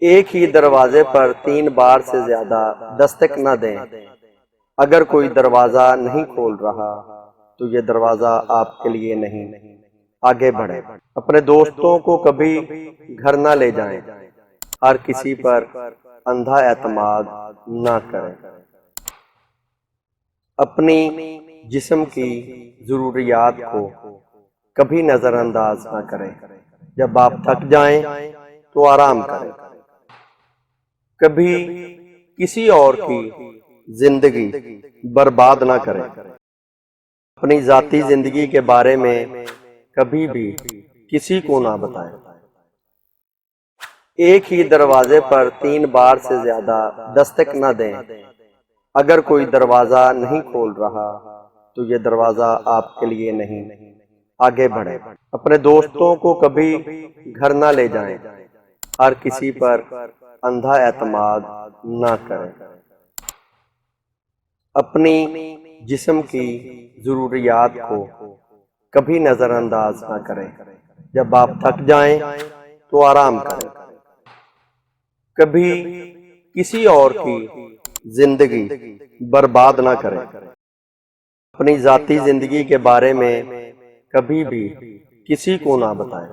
एक ही दरवाजे पर 3 बार से ज्यादा दस्तक न दें। अगर कोई दरवाजा नहीं खोल रहा तो ये दरवाजा आपके लिए नहीं, आगे बढ़े। अपने दोस्तों को कभी घर ना ले जाएं। हर किसी पर अंधा एतमाद ना करें। अपनी जिस्म की जरूरियात को कभी नजरअंदाज ना करें। जब आप थक जाएं तो आराम करें। कभी किसी और की जिंदगी बर्बाद ना करें। अपनी जाती जिंदगी के बारे में कभी भी किसी को ना बताएं। एक ही दरवाजे पर 3 बार से ज्यादा दस्तक न दें। अगर कोई दरवाजा नहीं खोल रहा तो ये दरवाजा आपके लिए नहीं, आगे बढ़े। अपने दोस्तों को कभी घर ना ले जाएं। हर किसी पर अंधा एतमाद ना करें। अपनी जिस्म की जरूरियात को कभी नजरअंदाज ना करें। जब आप थक जाएं तो आराम करें। कभी किसी और की जिंदगी बर्बाद ना करें। अपनी जाती जिंदगी के बारे में कभी भी किसी को ना बताएं।